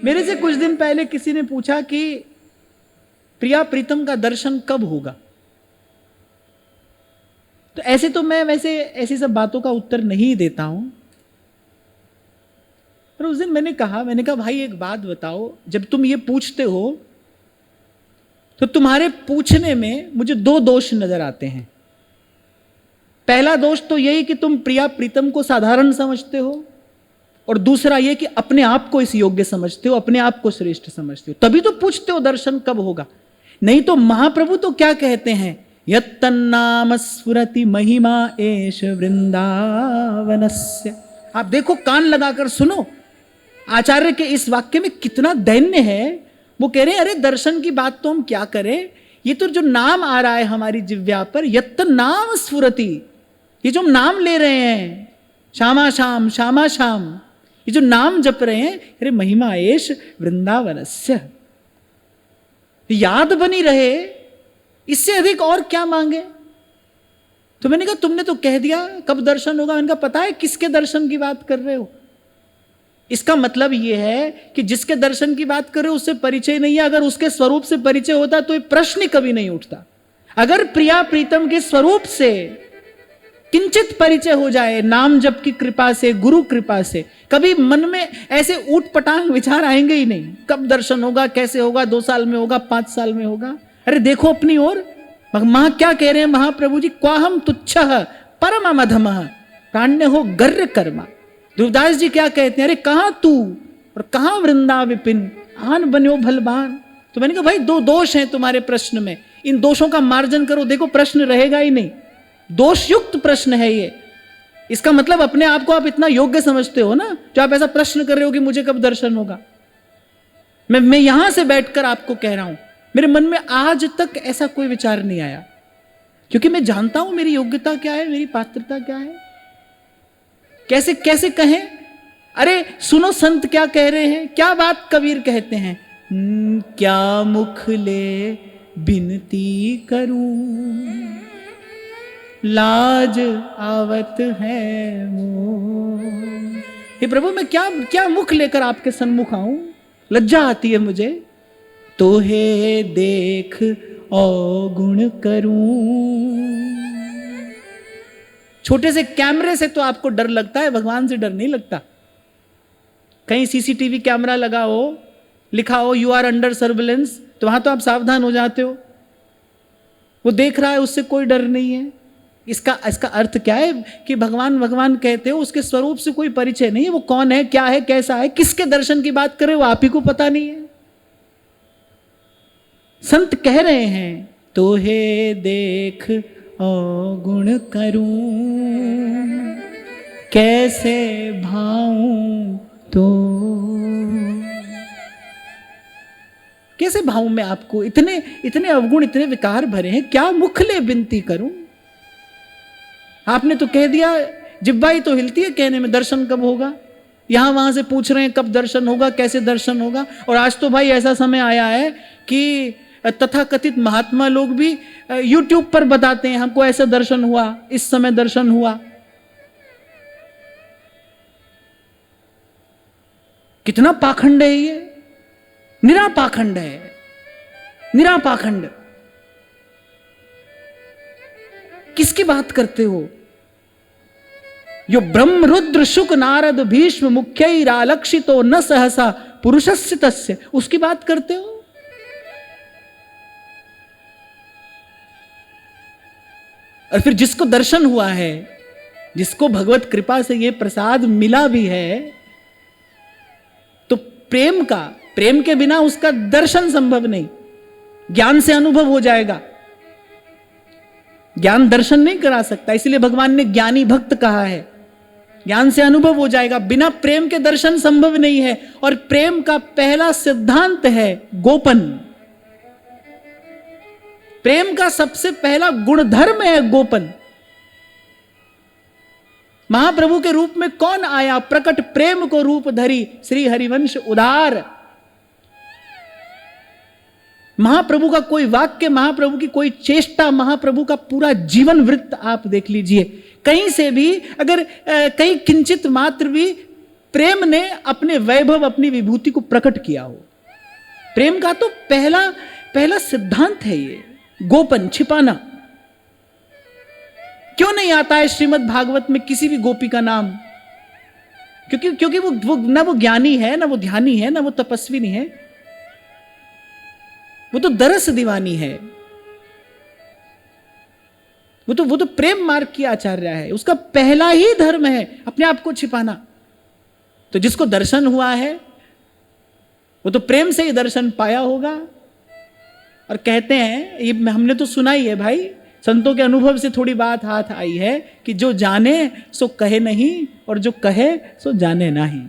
मेरे से कुछ दिन पहले किसी ने पूछा कि प्रिया प्रीतम का दर्शन कब होगा। तो ऐसे तो मैं वैसे ऐसी सब बातों का उत्तर नहीं देता हूं, पर उस दिन मैंने कहा भाई एक बात बताओ, जब तुम ये पूछते हो तो तुम्हारे पूछने में मुझे दो दोष नजर आते हैं। पहला दोष तो यही कि तुम प्रिया प्रीतम को साधारण समझते हो, और दूसरा यह कि अपने आप को इस योग्य समझते हो, अपने आप को श्रेष्ठ समझते हो, तभी तो पूछते हो दर्शन कब होगा। नहीं तो महाप्रभु तो क्या कहते हैं, यत्तन्नाम स्फुरति महिमा एष वृंदावनस्य। आप देखो, कान लगाकर सुनो, आचार्य के इस वाक्य में कितना दैन्य है। वो कह रहे हैं अरे दर्शन की बात तो हम क्या करें, ये तो जो नाम आ रहा है हमारी जिह्वा पर, यत्तन्नाम स्फुरति, ये जो हम नाम ले रहे हैं, श्यामा श्याम श्यामा श्याम, ये जो नाम जप रहे हैं, अरे महिमा एष वृंदावनस्य, याद बनी रहे, इससे अधिक और क्या मांगे। तो मैंने कहा तुमने तो कह दिया कब दर्शन होगा। मैंने कहा पता है किसके दर्शन की बात कर रहे हो। इसका मतलब यह है कि जिसके दर्शन की बात कर रहे हो उससे परिचय नहीं है। अगर उसके स्वरूप से परिचय होता तो ये प्रश्न कभी नहीं उठता। अगर प्रिया प्रीतम के स्वरूप से किंचित परिचय हो जाए, नाम जप की कृपा से, गुरु कृपा से, कभी मन में ऐसे ऊट पटांग विचार आएंगे ही नहीं। कब दर्शन होगा, कैसे होगा, 2 साल में होगा, 5 साल में होगा। अरे देखो अपनी ओर, क्या कह रहे हैं महाप्रभु जी, क्वाहम तुच्छः परम अधमः प्राण्य हो गर्र कर्मा। ध्रुवदास जी क्या कहते हैं, अरे कहां तू और कहां वृंदा विपिन, आन बन्यो भलबान। तो मैंने कहा भाई 2 दोष हैं तुम्हारे प्रश्न में, इन दोषों का मार्जन करो, देखो प्रश्न रहेगा ही नहीं। दोषयुक्त प्रश्न है ये। इसका मतलब अपने आप को आप इतना योग्य समझते हो ना, जो आप ऐसा प्रश्न कर रहे हो कि मुझे कब दर्शन होगा। मैं यहां से बैठकर आपको कह रहा हूं, मेरे मन में आज तक ऐसा कोई विचार नहीं आया, क्योंकि मैं जानता हूं मेरी योग्यता क्या है, मेरी पात्रता क्या है। कैसे कैसे कहें। अरे सुनो संत क्या कह रहे हैं, क्या बात कबीर कहते हैं, क्या मुख ले बिनती करूं, लाज आवत है मोह। हे प्रभु मैं क्या मुख लेकर आपके सन्मुख आऊं, लज्जा आती है मुझे। तो हे देख अवगुण करूं। छोटे से कैमरे से तो आपको डर लगता है, भगवान से डर नहीं लगता। कहीं सीसीटीवी कैमरा लगा हो, लिखा हो यू आर अंडर सर्विलेंस, तो वहां तो आप सावधान हो जाते हो। वो देख रहा है, उससे कोई डर नहीं है। इसका अर्थ क्या है कि भगवान भगवान कहते हो, उसके स्वरूप से कोई परिचय नहीं है। वो कौन है, क्या है, कैसा है, किसके दर्शन की बात कर रहे हो, आप ही को पता नहीं है। संत कह रहे हैं तो हे देख अवगुण करूं, कैसे भाऊं तो कैसे भाऊं मैं आपको, इतने अवगुण, इतने विकार भरे हैं, क्या मुख ले विनती करूं। आपने तो कह दिया, जिब्बा ही तो हिलती है कहने में दर्शन कब होगा। यहां वहां से पूछ रहे हैं कब दर्शन होगा, कैसे दर्शन होगा। और आज तो भाई ऐसा समय आया है कि तथाकथित महात्मा लोग भी YouTube पर बताते हैं हमको ऐसा दर्शन हुआ, इस समय दर्शन हुआ। कितना पाखंड है ये, निरा पाखंड है, निरा पाखंड। किसकी बात करते हो। यो ब्रह्म रुद्र शुक नारद भीष्म मुख्यैरालक्षितो न सहसा पुरुषस्य तस्य, उसकी बात करते हो। और फिर जिसको दर्शन हुआ है, जिसको भगवत कृपा से ये प्रसाद मिला भी है, तो प्रेम के बिना उसका दर्शन संभव नहीं। ज्ञान से अनुभव हो जाएगा, ज्ञान दर्शन नहीं करा सकता। इसलिए भगवान ने ज्ञानी भक्त कहा है, ज्ञान से अनुभव हो जाएगा, बिना प्रेम के दर्शन संभव नहीं है। और प्रेम का पहला सिद्धांत है गोपन। प्रेम का सबसे पहला गुणधर्म है गोपन। महाप्रभु के रूप में कौन आया, प्रकट प्रेम को रूप धरी श्री हरिवंश उदार। महाप्रभु का कोई वाक्य, महाप्रभु की कोई चेष्टा, महाप्रभु का पूरा जीवन वृत्त आप देख लीजिए। कहीं से भी अगर कहीं किंचित मात्र भी प्रेम ने अपने वैभव, अपनी विभूति को प्रकट किया हो। प्रेम का तो पहला सिद्धांत है ये, गोपन, छिपाना। क्यों नहीं आता है श्रीमद् भागवत में किसी भी गोपी का नाम? क्योंकि वो ना वो ज्ञानी है, ना वो ध्यानी है, ना वो तपस्विनी है, वो तो दरस दीवानी है। वो तो प्रेम मार्ग की आचार्य है। उसका पहला ही धर्म है अपने आप को छिपाना। तो जिसको दर्शन हुआ है वो तो प्रेम से ही दर्शन पाया होगा। और कहते हैं, ये हमने तो सुना ही है भाई, संतों के अनुभव से थोड़ी बात हाथ आई है कि जो जाने सो कहे नहीं और जो कहे सो जाने नहीं।